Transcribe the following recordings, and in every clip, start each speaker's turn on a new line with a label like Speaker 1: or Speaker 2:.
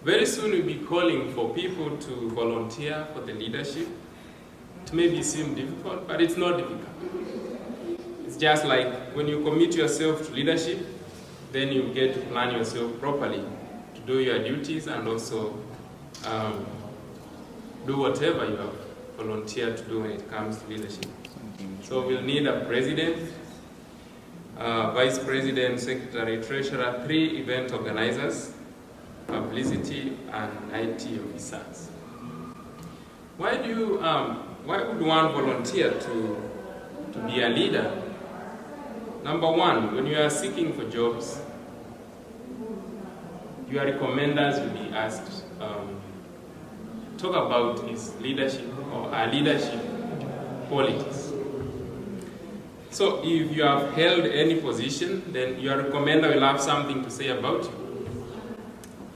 Speaker 1: Very soon we'll be calling for people to volunteer for the leadership. It may seem difficult, but it's not difficult. It's just like when you commit yourself to leadership, then you get to plan yourself properly to do your duties and also do whatever you have volunteered to do when it comes to leadership. So we'll need a president, vice president, secretary, treasurer, 3 event organizers, publicity, and IT officers. Why would one volunteer to be a leader? Number one, when you are seeking for jobs, your recommenders will be asked, talk about his leadership or our leadership qualities. So if you have held any position, then your recommender will have something to say about you.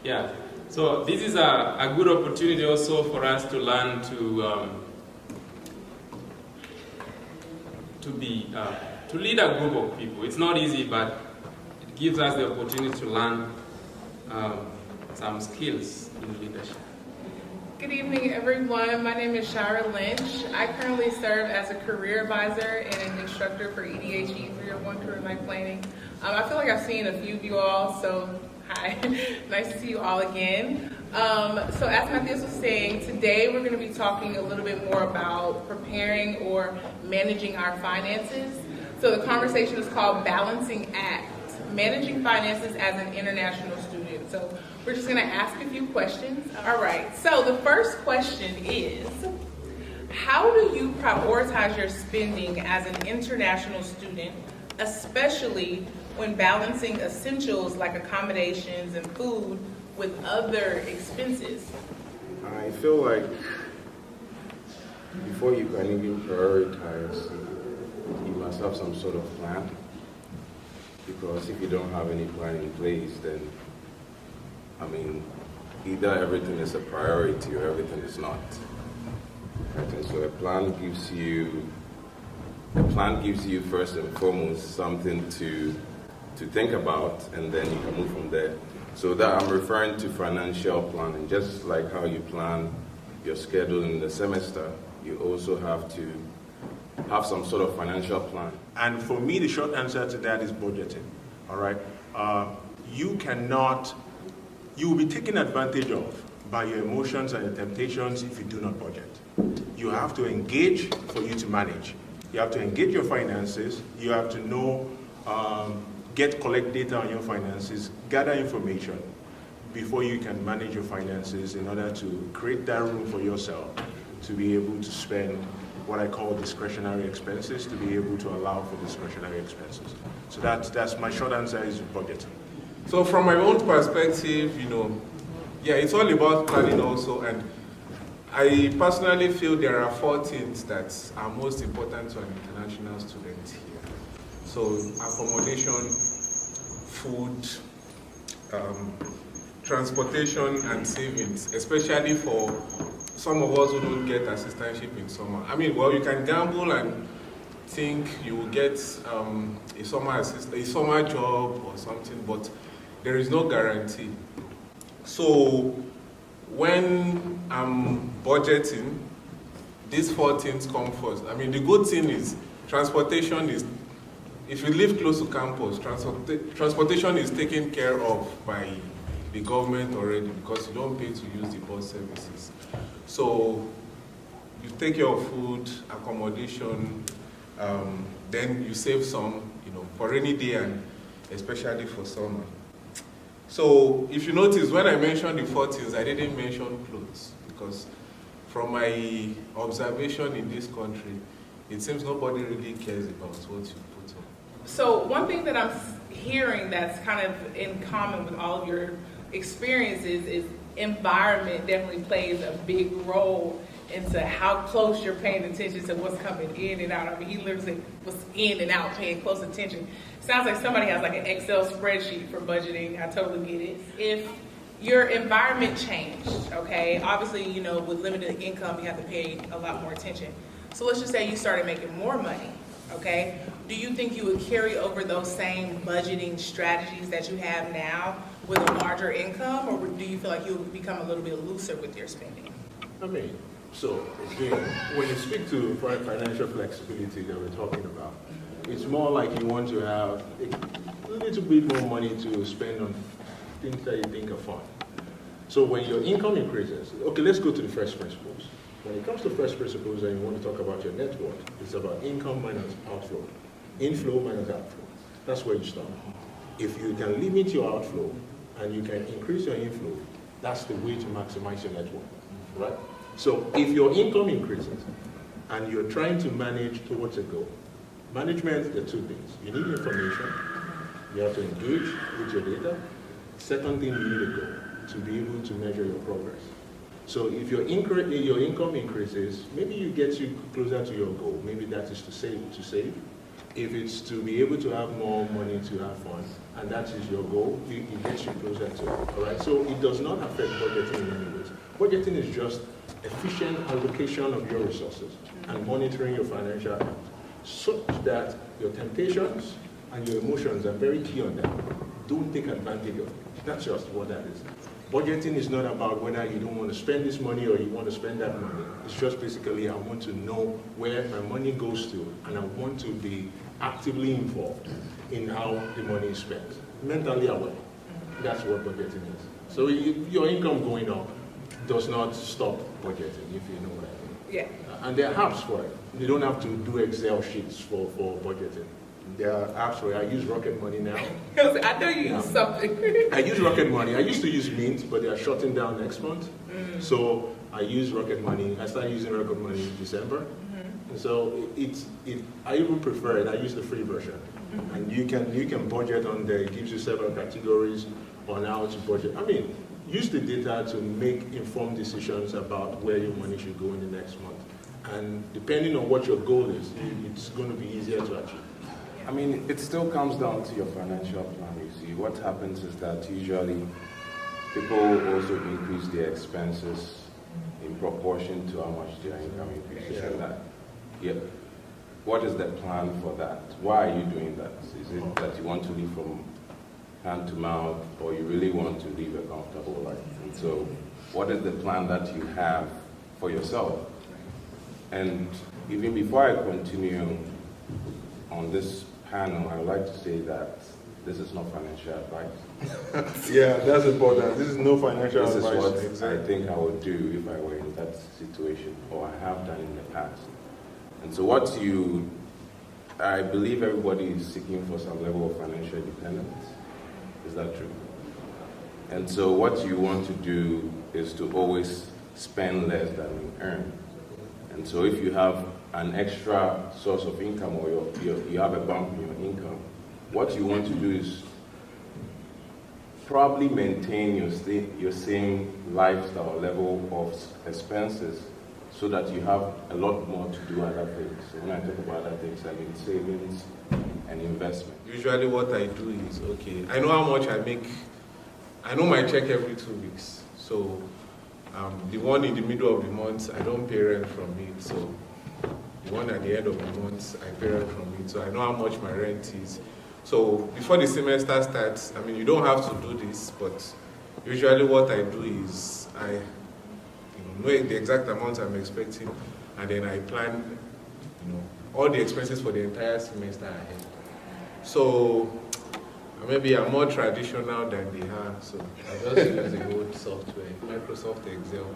Speaker 1: Yeah. So this is a good opportunity also for us to learn to lead a group of people. It's not easy, but it gives us the opportunity to learn some skills in leadership.
Speaker 2: Good evening, everyone. My name is Shyra Lynch. I currently serve as a career advisor and an instructor for EDHE 301 Career Life Planning. I feel like I've seen a few of you all, so hi. Nice to see you all again. So as Matthias was saying, today we're going to be talking a little bit more about preparing or managing our finances. So the conversation is called Balancing Act, Managing Finances as an International Student. So we're just going to ask a few questions. All right, so the first question is, how do you prioritize your spending as an international student, especially when balancing essentials like accommodations and food with other expenses?
Speaker 3: I feel like before you can even prioritize, you must have some sort of plan. Because if you don't have any plan in place, then, either everything is a priority or everything is not. Right? And so a plan gives you first and foremost something to think about, and then you can move from there. So that I'm referring to financial planning. Just like how you plan your schedule in the semester, you also have to have some sort of financial plan.
Speaker 4: And for me, the short answer to that is budgeting. All right? You will be taken advantage of by your emotions and your temptations if you do not budget. You have to engage for you to manage. You have to engage your finances. You have to know, collect data on your finances, gather information before you can manage your finances in order to create that room for yourself to be able to spend what I call discretionary expenses, to be able to allow for discretionary expenses. So that's my short answer is budgeting.
Speaker 5: So from my own perspective, it's all about planning also, and I personally feel there are 4 things that are most important to an international student here. So accommodation, food, transportation, and savings, especially for some of us who don't get assistantship in summer. You can gamble and think you will get a summer job or something, but there is no guarantee. So when I'm budgeting, these 4 things come first. The good thing is transportation is, if you live close to campus, transportation is taken care of by the government already because you don't pay to use the bus services. So you take care of food, accommodation, then you save some, for rainy day and especially for summer. So if you notice, when I mentioned the 4 things, I didn't mention clothes because from my observation in this country, it seems nobody really cares about what you put on.
Speaker 2: So one thing that I'm hearing that's kind of in common with all of your experiences is environment definitely plays a big role into how close you're paying attention to what's coming in and out. He literally was in and out, paying close attention. Sounds like somebody has like an Excel spreadsheet for budgeting. I totally get it. If your environment changed, okay, obviously, with limited income, you have to pay a lot more attention. So let's just say you started making more money, okay? do you think you would carry over those same budgeting strategies that you have now with a larger income, or do you feel like you'll become a little bit looser with your spending?
Speaker 4: I mean, so again, when you speak to financial flexibility that we're talking about, it's more like you want to have a little bit more money to spend on things that you think are fun. So when your income increases, okay, let's go to the first principles. When it comes to first principles and you want to talk about your net worth, it's about income minus outflow. Inflow minus outflow. That's where you start. If you can limit your outflow and you can increase your inflow, that's the way to maximize your net worth, right? So if your income increases and you're trying to manage towards a goal, management, there are two things. You need information. You have to engage with your data. Second thing, you need a goal to be able to measure your progress. So if your income increases, maybe you get you closer to your goal. Maybe that is to save. If it's to be able to have more money to have fun, and that is your goal, it gets you closer to it. All right. So it does not affect budgeting in any ways. Budgeting is just efficient allocation of your resources and monitoring your financial health, such that your temptations and your emotions are very key on that. Don't take advantage of it. That's just what that is. Budgeting is not about whether you don't want to spend this money or you want to spend that money. It's just basically I want to know where my money goes to, and I want to be actively involved in how the money is spent. Mentally aware. That's what budgeting is. So your income going up does not stop budgeting, if you know what I mean.
Speaker 2: Yeah.
Speaker 4: And there are apps for it. You don't have to do Excel sheets for budgeting. There are apps where I use Rocket Money now.
Speaker 2: I know you use something.
Speaker 4: I use Rocket Money. I used to use Mint, but they are shutting down next month. So I use Rocket Money. I started using Rocket Money in December. And so I even prefer it. I use the free version. And you can budget on there. It gives you several categories on how to budget. I mean, use the data to make informed decisions about where your money should go in the next month. And depending on what your goal is, it's going to be easier to achieve.
Speaker 3: I mean, it still comes down to your financial plan. You see, what happens is that usually people also increase their expenses in proportion to how much their income increases. And that, what is the plan for that? Why are you doing that? Is it that you want to live from hand to mouth, or you really want to live a comfortable life? And so, what is the plan that you have for yourself? And even before I continue on this panel, I would like to say that this is not financial advice.
Speaker 4: Yeah, that's important. This is no financial
Speaker 3: This
Speaker 4: advice.
Speaker 3: is what I think I would do if I were in that situation, or I have done in the past. And so I believe everybody is seeking for some level of financial independence. Is that true? And so what you want to do is to always spend less than you earn. And so if you have an extra source of income, or you have a bump in your income, what you want to do is probably maintain your same lifestyle level of expenses, so that you have a lot more to do other things. So when I talk about other things, I mean savings and investment.
Speaker 5: Usually what I do is, okay, I know how much I make. I know my check every 2 weeks. So the one in the middle of the month, I don't pay rent from it. So the one at the end of the month, I pay rent from it. So I know how much my rent is. So before the semester starts, I mean, you don't have to do this, but usually what I do is I know the exact amount I'm expecting, and then I plan, all the expenses for the entire semester ahead. So maybe I'm more traditional than they are, so I just use the old software, Microsoft Excel.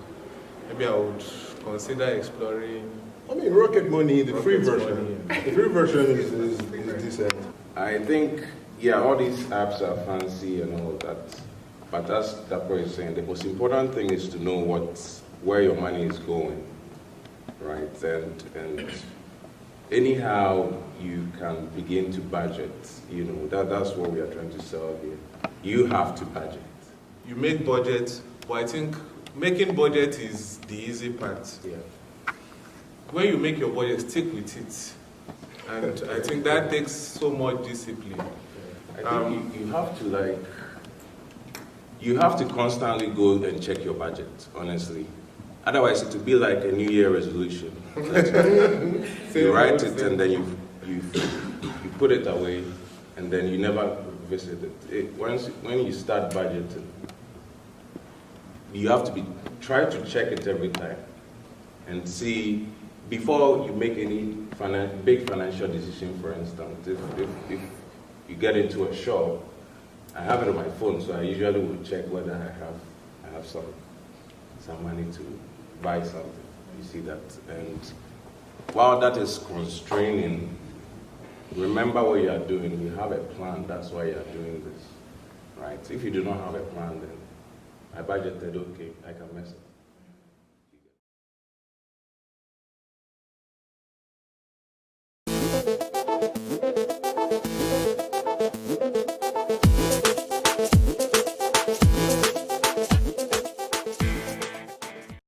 Speaker 5: Maybe I would consider exploring.
Speaker 4: I mean, Rocket Money, the free
Speaker 5: Rocket
Speaker 4: version.
Speaker 5: Money.
Speaker 4: The free version is decent.
Speaker 3: I think, all these apps are fancy and all that, but that's what you're saying. The most important thing is to know where your money is going, right? And anyhow you can begin to budget. That's what we are trying to sell here. You have to budget.
Speaker 5: You make budget, but I think making budget is the easy part.
Speaker 3: Yeah.
Speaker 5: When you make your budget, stick with it. And I think that takes so much discipline.
Speaker 3: I think you have to constantly go and check your budget, honestly. Otherwise, it will be like a New Year resolution. You write it and then you put it away, and then you never visit it. When you start budgeting, you have to try to check it every time and see before you make any big financial decision. For instance, if you get into a shop, I have it on my phone, so I usually will check whether I have some money to buy something. You see that, and while that is constraining, remember what you are doing. You have a plan. That's why you are doing this, right? If you do not have a plan, then I budgeted, okay, I can mess up.